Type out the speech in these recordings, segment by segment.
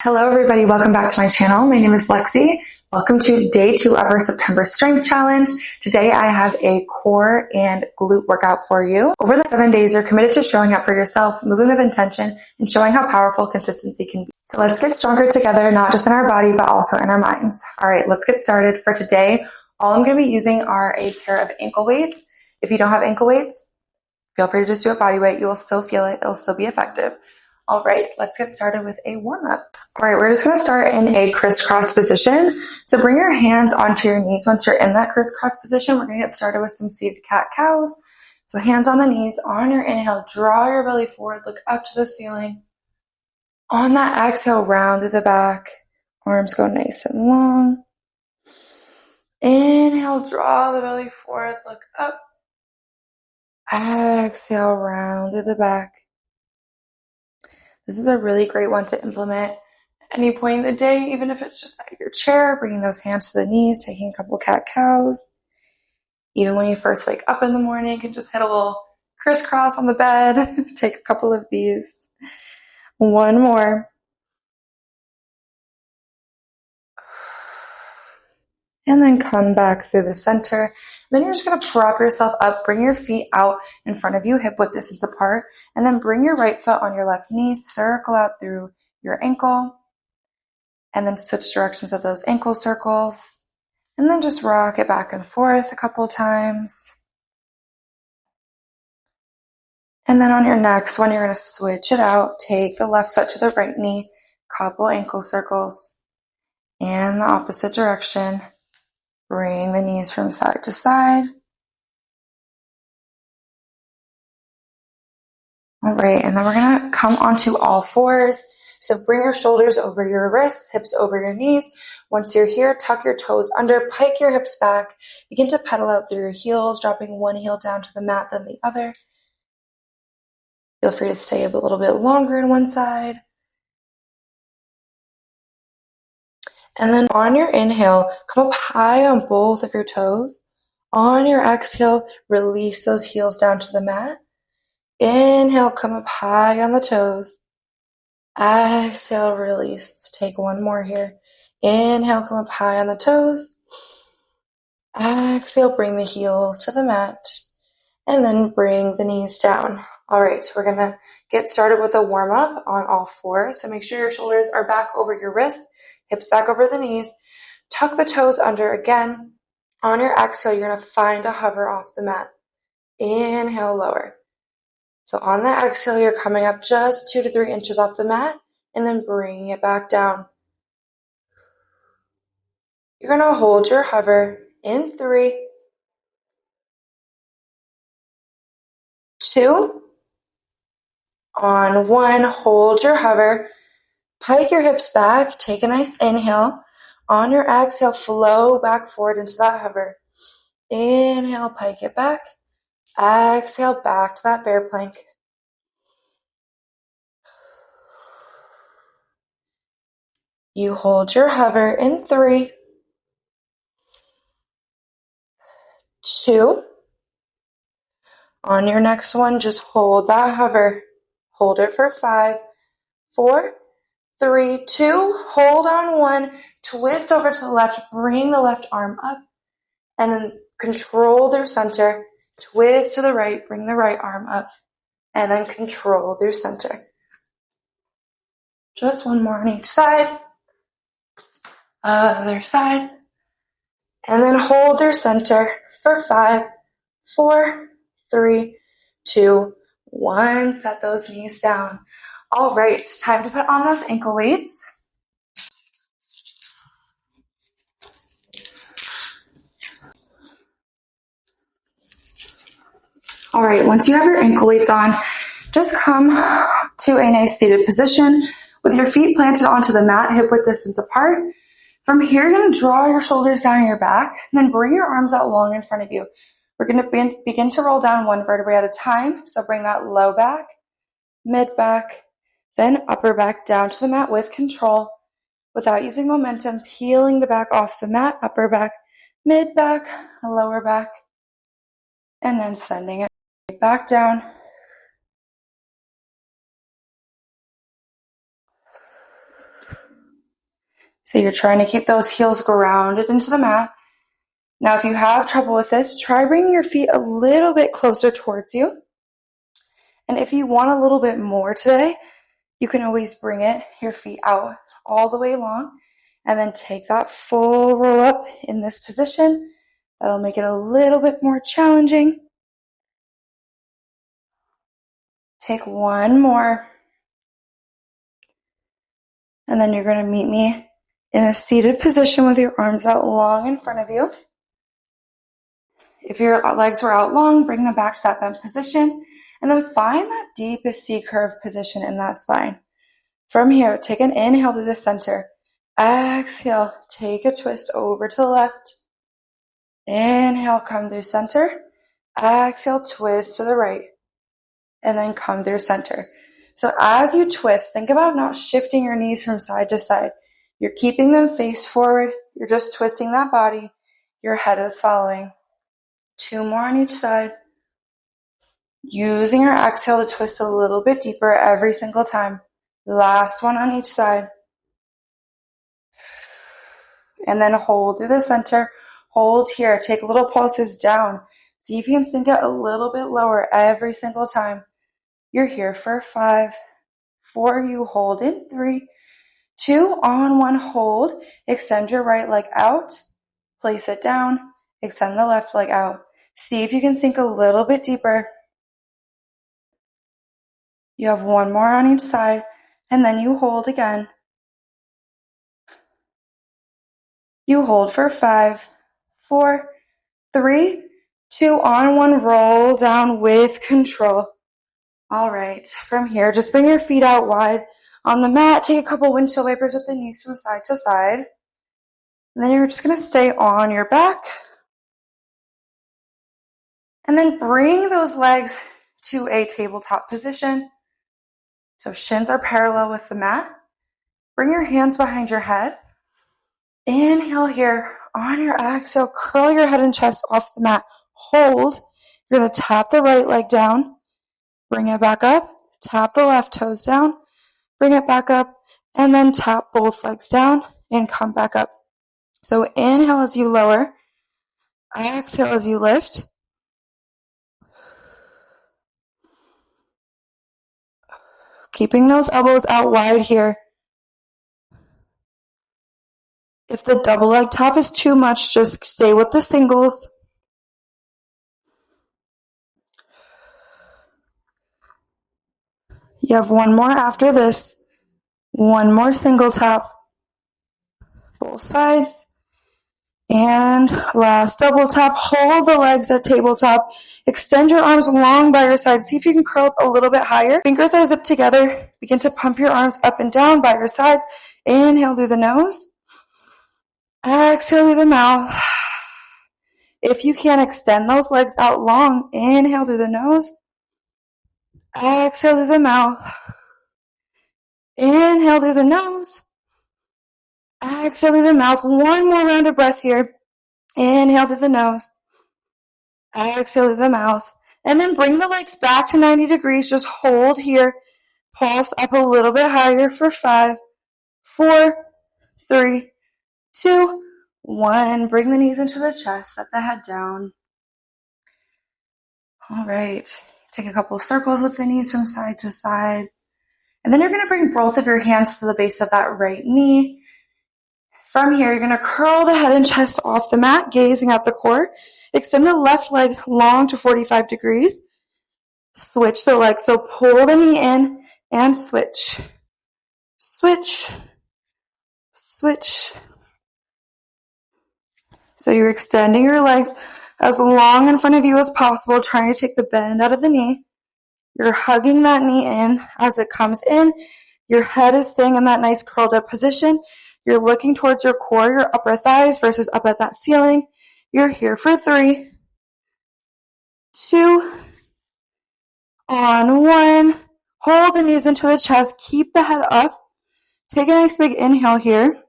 Hello everybody, welcome back to my channel. My name is Lexi. Welcome to day 2 of our September Strength Challenge. Today I have a core and glute workout for you. Over the 7 days, you're committed to showing up for yourself, moving with intention, and showing how powerful consistency can be. So let's get stronger together, not just in our body, but also in our minds. All right, let's get started. For today, all I'm going to be using are a pair of ankle weights. If you don't have ankle weights, feel free to just do a body weight. You will still feel it. It'll still be effective. All right, let's get started with a warm-up. All right, we're just going to start in a crisscross position. So bring your hands onto your knees. Once you're in that crisscross position, we're going to get started with some seated cat-cows. So hands on the knees. On your inhale, draw your belly forward, look up to the ceiling. On that exhale, round through the back. Arms go nice and long. Inhale, draw the belly forward, look up. Exhale, round through the back. This is a really great one to implement at any point in the day, even if it's just at your chair, bringing those hands to the knees, taking a couple cat-cows. Even when you first wake up in the morning, you can just hit a little crisscross on the bed. Take a couple of these. One more. And then come back through the center. Then you're just going to prop yourself up, bring your feet out in front of you, hip-width distance apart, and then bring your right foot on your left knee, circle out through your ankle, and then switch directions of those ankle circles, and then just rock it back and forth a couple times. And then on your next one, you're going to switch it out, take the left foot to the right knee, couple ankle circles, and the opposite direction. Bring the knees from side to side. All right, and then we're going to come onto all fours. So bring your shoulders over your wrists, hips over your knees. Once you're here, tuck your toes under, pike your hips back. Begin to pedal out through your heels, dropping one heel down to the mat, then the other. Feel free to stay a little bit longer on one side. And then on your inhale, come up high on both of your toes. On your exhale, release those heels down to the mat. Inhale, come up high on the toes. Exhale, release. Take one more here. Inhale, come up high on the toes. Exhale, bring the heels to the mat. And then bring the knees down. All right, so we're going to get started with a warm-up on all fours. So make sure your shoulders are back over your wrists, hips back over the knees. Tuck the toes under again. On your exhale, you're going to find a hover off the mat. Inhale, lower. So on the exhale, you're coming up just 2 to 3 inches off the mat, and then bring it back down. You're going to hold your hover in 3, 2, on 1, hold your hover, pike your hips back, take a nice inhale. On your exhale, flow back forward into that hover. Inhale, pike it back. Exhale, back to that bear plank. You hold your hover in 3, 2. On your next one, just hold that hover. Hold it for 5, 4, 3, 2. Hold on 1. Twist over to the left. Bring the left arm up. And then control through center. Twist to the right. Bring the right arm up. And then control through center. Just one more on each side. Other side. And then hold through center for 5, 4, 3, 2, 1. Set those knees down. All right, it's time to put on those ankle weights. All right, once you have your ankle weights on, just come to a nice seated position with your feet planted onto the mat, hip-width distance apart. From here, you're going to draw your shoulders down your back, and then bring your arms out long in front of you. We're going to begin to roll down one vertebrae at a time. So bring that low back, mid back, then upper back down to the mat with control. Without using momentum, peeling the back off the mat, upper back, mid back, lower back, and then sending it back down. So you're trying to keep those heels grounded into the mat. Now, if you have trouble with this, try bringing your feet a little bit closer towards you. And if you want a little bit more today, you can always bring your feet out all the way long and then take that full roll up in this position. That'll make it a little bit more challenging. Take one more. And then you're going to meet me in a seated position with your arms out long in front of you. If your legs were out long, bring them back to that bent position. And then find that deepest C-curve position in that spine. From here, take an inhale through the center. Exhale, take a twist over to the left. Inhale, come through center. Exhale, twist to the right. And then come through center. So as you twist, think about not shifting your knees from side to side. You're keeping them face forward. You're just twisting that body. Your head is following. 2 more on each side. Using your exhale to twist a little bit deeper every single time. Last one on each side. And then hold through the center. Hold here. Take little pulses down. See if you can sink it a little bit lower every single time. You're here for 5, 4, you hold in 3, 2, on 1, hold. Extend your right leg out. Place it down. Extend the left leg out. See if you can sink a little bit deeper. You have 1 more on each side, and then you hold again. You hold for 5, 4, 3, 2, on 1, roll down with control. All right, from here, just bring your feet out wide on the mat. Take a couple windshield wipers with the knees from side to side. And then you're just going to stay on your back. And then bring those legs to a tabletop position. So shins are parallel with the mat. Bring your hands behind your head. Inhale here. On your exhale, curl your head and chest off the mat. Hold. You're going to tap the right leg down. Bring it back up. Tap the left toes down. Bring it back up. And then tap both legs down and come back up. So inhale as you lower. Exhale as you lift. Keeping those elbows out wide here. If the double leg tap is too much, just stay with the singles. You have 1 more after this. 1 more single tap. Both sides. And last double tap. Hold the legs at tabletop. Extend your arms long by your side. See if you can curl up a little bit higher. Fingers are zipped together. Begin to pump your arms up and down by your sides. Inhale through the nose. Exhale through the mouth. If you can, extend those legs out long. Inhale through the nose. Exhale through the mouth. Inhale through the nose. Exhale through the mouth. 1 more round of breath here. Inhale through the nose. Exhale through the mouth. And then bring the legs back to 90 degrees. Just hold here. Pulse up a little bit higher for 5, 4, 3, 2, 1. Bring the knees into the chest. Set the head down. All right. Take a couple circles with the knees from side to side. And then you're going to bring both of your hands to the base of that right knee. From here, you're going to curl the head and chest off the mat, gazing at the core. Extend the left leg long to 45 degrees. Switch the leg. So pull the knee in and switch. Switch. Switch. So you're extending your legs as long in front of you as possible, trying to take the bend out of the knee. You're hugging that knee in as it comes in. Your head is staying in that nice curled up position. You're looking towards your core, your upper thighs versus up at that ceiling. You're here for 3, 2, on 1. Hold the knees into the chest. Keep the head up. Take a nice big inhale here.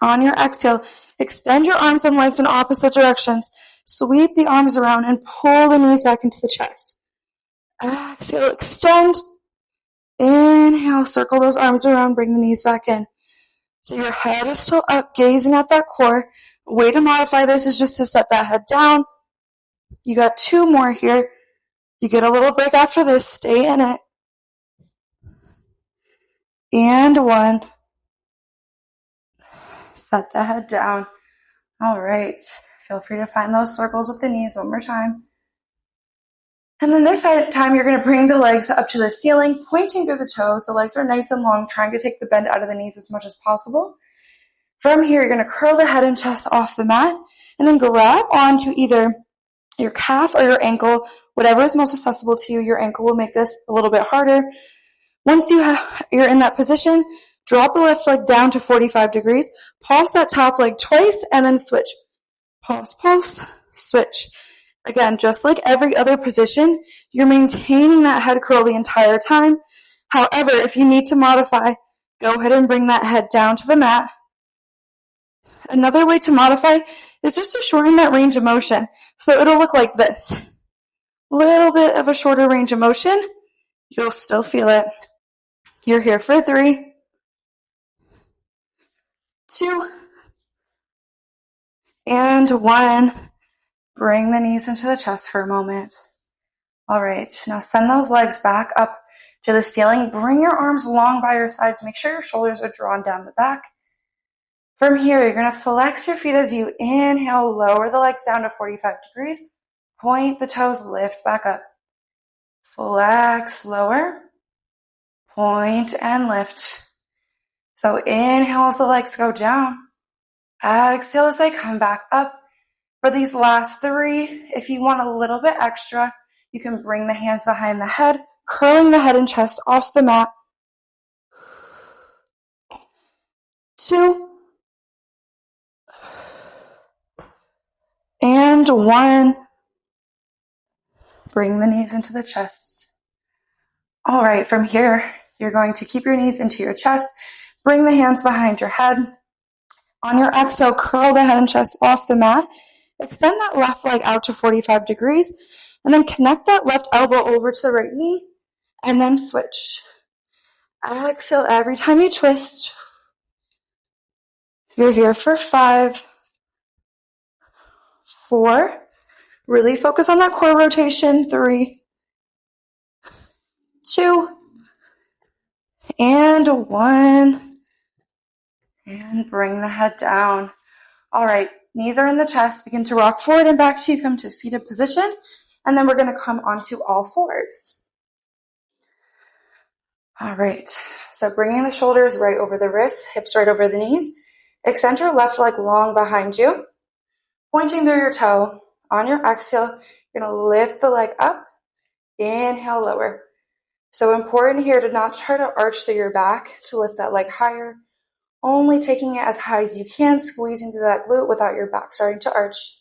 On your exhale, extend your arms and legs in opposite directions. Sweep the arms around and pull the knees back into the chest. Exhale, extend. Inhale, circle those arms around, bring the knees back in. So your head is still up, gazing at that core. A way to modify this is just to set that head down. You got 2 more here. You get a little break after this. Stay in it. And 1. Set the head down. All right. Feel free to find those circles with the knees one more time. And then this time, you're going to bring the legs up to the ceiling, pointing through the toes. The legs are nice and long, trying to take the bend out of the knees as much as possible. From here, you're going to curl the head and chest off the mat, and then grab onto either your calf or your ankle, whatever is most accessible to you. Your ankle will make this a little bit harder. Once you're in that position, drop the left leg down to 45 degrees, pulse that top leg twice, and then switch. Pulse, pulse, switch. Again, just like every other position, you're maintaining that head curl the entire time. However, if you need to modify, go ahead and bring that head down to the mat. Another way to modify is just to shorten that range of motion. So it'll look like this. Little bit of a shorter range of motion. You'll still feel it. You're here for 3, 2, and 1. Bring the knees into the chest for a moment. All right, now send those legs back up to the ceiling. Bring your arms long by your sides. Make sure your shoulders are drawn down the back. From here, you're going to flex your feet as you inhale, lower the legs down to 45 degrees. Point the toes, lift back up. Flex, lower, point, and lift. So inhale as the legs go down. Exhale as they come back up. For these last 3, if you want a little bit extra, you can bring the hands behind the head, curling the head and chest off the mat. 2, and 1. Bring the knees into the chest. All right, from here, you're going to keep your knees into your chest. Bring the hands behind your head. On your exhale, curl the head and chest off the mat. Extend that left leg out to 45 degrees, and then connect that left elbow over to the right knee, and then switch. Exhale every time you twist. You're here for 5, 4. Really focus on that core rotation. 3, 2, and 1. And bring the head down. All right, knees are in the chest. Begin to rock forward and back till you come to a seated position. And then we're going to come onto all 4s. All right, so bringing the shoulders right over the wrists, hips right over the knees. Extend your left leg long behind you, pointing through your toe. On your exhale, you're going to lift the leg up. Inhale, lower. So important here to not try to arch through your back to lift that leg higher. Only taking it as high as you can, squeezing through that glute without your back starting to arch.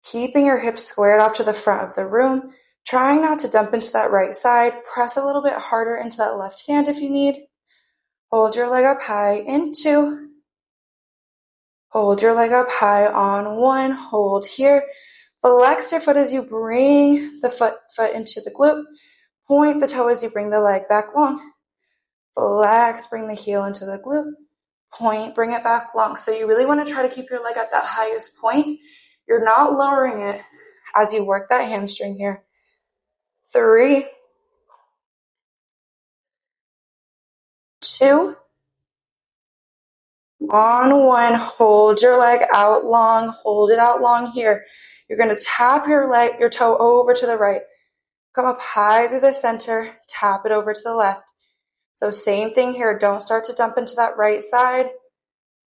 Keeping your hips squared off to the front of the room. Trying not to dump into that right side. Press a little bit harder into that left hand if you need. Hold your leg up high in 2. Hold your leg up high on 1. Hold here. Flex your foot as you bring the foot into the glute. Point the toe as you bring the leg back long. Flex, bring the heel into the glute. Point, bring it back long. So you really want to try to keep your leg at that highest point. You're not lowering it as you work that hamstring here. 3, 2, on 1. Hold your leg out long. Hold it out long here. You're going to tap your toe over to the right. Come up high through the center. Tap it over to the left. So same thing here. Don't start to dump into that right side.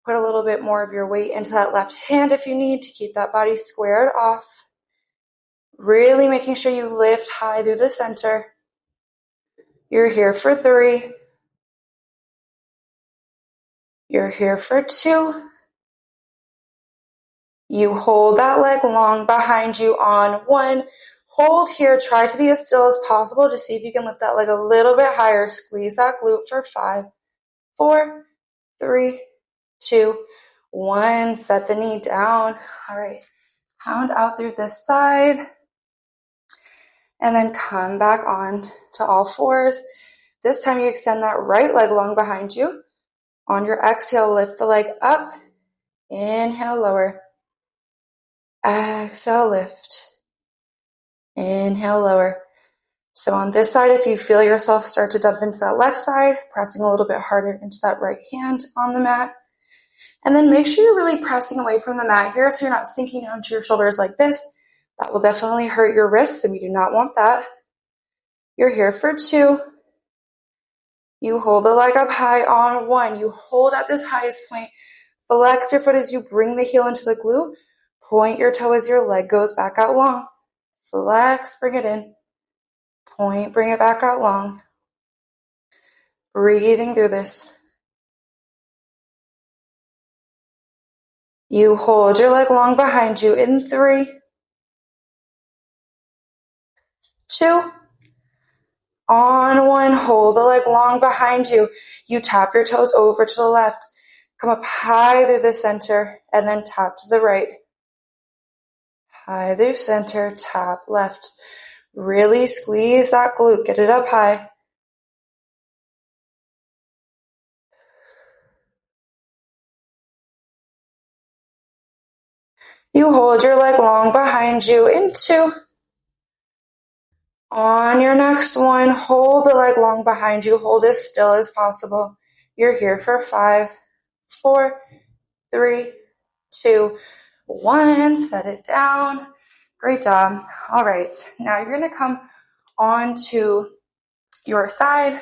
Put a little bit more of your weight into that left hand if you need to keep that body squared off. Really making sure you lift high through the center. You're here for 3. You're here for 2. You hold that leg long behind you on 1. Hold here. Try to be as still as possible to see if you can lift that leg a little bit higher. Squeeze that glute for 5, 4, 3, 2, 1. Set the knee down. All right. Pound out through this side. And then come back on to all 4s. This time you extend that right leg long behind you. On your exhale, lift the leg up. Inhale, lower. Exhale, lift. Inhale, lower. So on this side, if you feel yourself start to dump into that left side, pressing a little bit harder into that right hand on the mat. And then make sure you're really pressing away from the mat here so you're not sinking down to your shoulders like this. That will definitely hurt your wrists, and we do not want that. You're here for 2. You hold the leg up high on 1. You hold at this highest point. Flex your foot as you bring the heel into the glute. Point your toe as your leg goes back out long. Flex, bring it in. Point, bring it back out long. Breathing through this. You hold your leg long behind you in 3, 2. On 1, hold the leg long behind you. You tap your toes over to the left. Come up high through the center and then tap to the right. High through center, tap left. Really squeeze that glute. Get it up high. You hold your leg long behind you in 2. On your next one, hold the leg long behind you. Hold as still as possible. You're here for 5, 4, 3, 2, 1. Set it down. Great job. All right. Now you're going to come onto your side.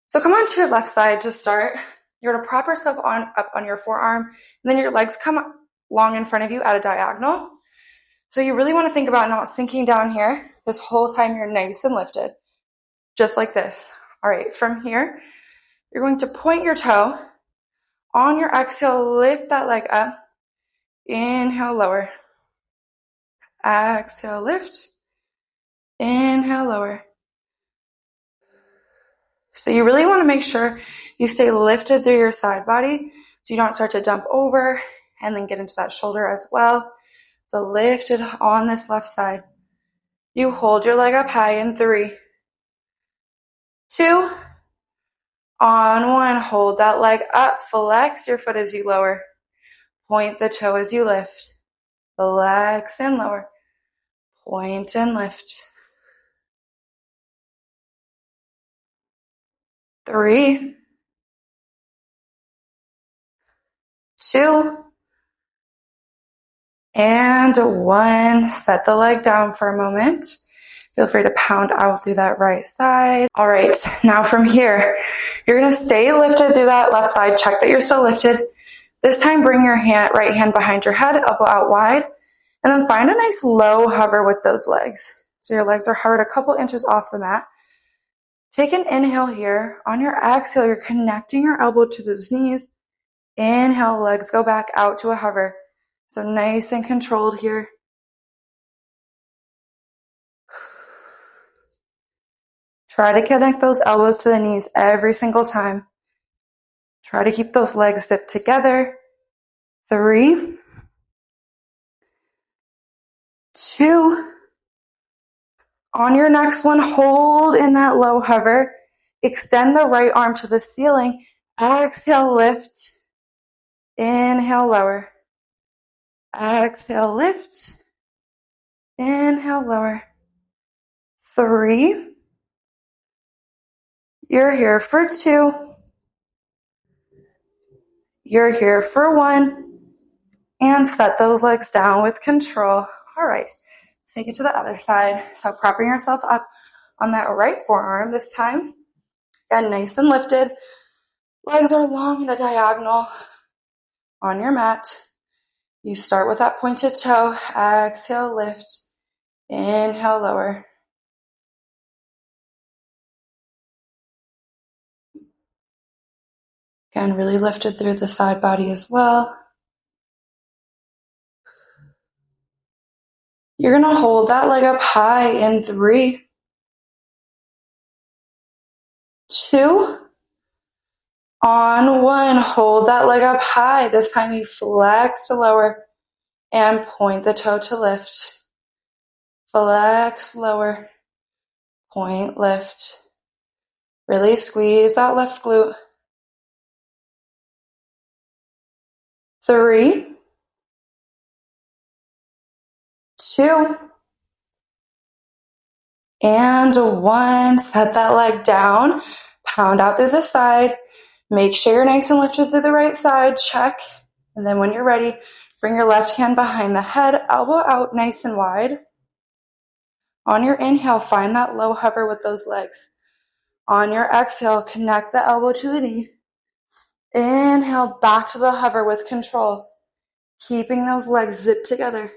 So come onto your left side to start. You're going to prop yourself up on your forearm, and then your legs come long in front of you at a diagonal. So you really want to think about not sinking down here. This whole time you're nice and lifted, just like this. All right, from here, you're going to point your toe. On your exhale, lift that leg up. Inhale, lower. Exhale, lift. Inhale, lower. So you really want to make sure you stay lifted through your side body so you don't start to dump over and then get into that shoulder as well. So lifted on this left side. You hold your leg up high in 3, 2. On 1, hold that leg up. Flex your foot as you lower. Point the toe as you lift. Flex and lower. Point and lift. 3, 2, and 1. Set the leg down for a moment. Feel free to pound out through that right side. All right, now from here, you're going to stay lifted through that left side. Check that you're still lifted. This time, bring your right hand behind your head, elbow out wide, and then find a nice low hover with those legs. So your legs are hovered a couple inches off the mat. Take an inhale here. On your exhale, you're connecting your elbow to those knees. Inhale, legs go back out to a hover. So nice and controlled here. Try to connect those elbows to the knees every single time. Try to keep those legs zipped together. 3, 2. On your next one, hold in that low hover. Extend the right arm to the ceiling. Exhale, lift. Inhale, lower. Exhale, lift. Inhale, lower. 3. You're here for 2. You're here for 1. And set those legs down with control. All right. Take it to the other side. So propping yourself up on that right forearm this time. Again, nice and lifted. Legs are long at a diagonal on your mat. You start with that pointed toe. Exhale, lift. Inhale, lower. Again, really lifted through the side body as well. You're going to hold that leg up high in 3, 2. On 1, hold that leg up high. This time you flex to lower and point the toe to lift. Flex, lower, point, lift. Really squeeze that left glute. 3, 2, and 1. Set that leg down, pound out through the side. Make sure you're nice and lifted through the right side, check. And then when you're ready, bring your left hand behind the head, elbow out nice and wide. On your inhale, find that low hover with those legs. On your exhale, connect the elbow to the knee. Inhale, back to the hover with control, keeping those legs zipped together.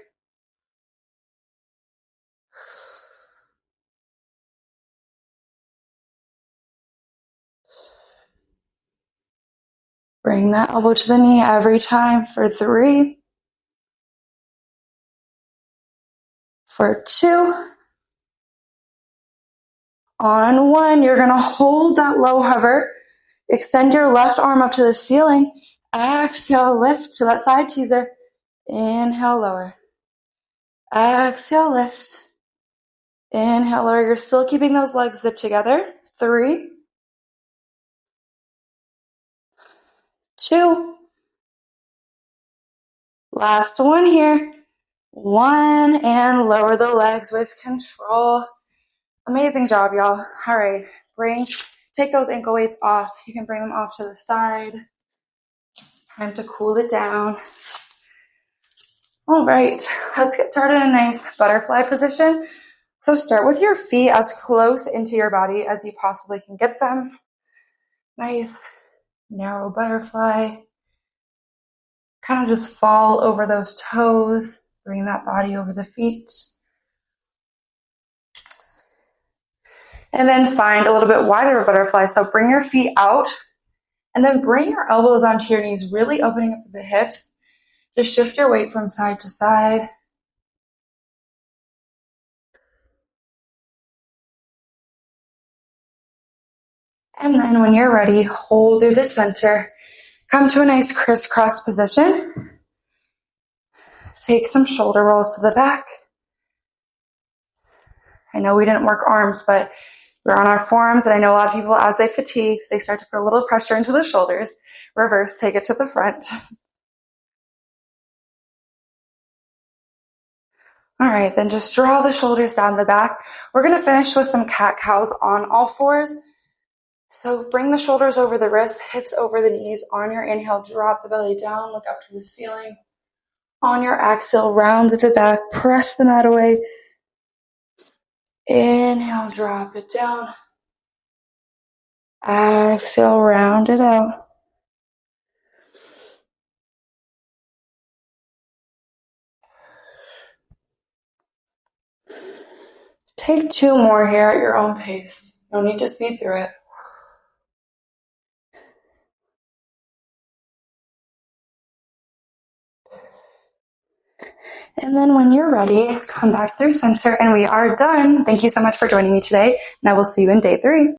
Bring that elbow to the knee every time for 3, for 2, on 1. You're going to hold that low hover. Extend your left arm up to the ceiling. Exhale, lift to that side teaser. Inhale, lower. Exhale, lift. Inhale, lower. You're still keeping those legs zipped together. 3, 2, last one here. 1, and lower the legs with control. Amazing job, y'all. All right, take those ankle weights off. You can bring them off to the side. It's time to cool it down. All right, let's get started in a nice butterfly position. So start with your feet as close into your body as you possibly can get them. Nice, narrow butterfly. Kind of just fall over those toes. Bring that body over the feet. And then find a little bit wider butterfly. So bring your feet out and then bring your elbows onto your knees, really opening up the hips. Just shift your weight from side to side. And then when you're ready, hold through the center. Come to a nice crisscross position. Take some shoulder rolls to the back. I know we didn't work arms, but we're on our forearms, and I know a lot of people, as they fatigue, they start to put a little pressure into the shoulders. Reverse, take it to the front. All right, then just draw the shoulders down the back. We're going to finish with some cat-cows on all fours. So bring the shoulders over the wrists, hips over the knees. On your inhale, drop the belly down, look up to the ceiling. On your exhale, round to the back, press the mat away. Inhale, drop it down. Exhale, round it out. Take 2 more here at your own pace. No need to speed through it. And then when you're ready, come back through center and we are done. Thank you so much for joining me today, and I will see you in day 3.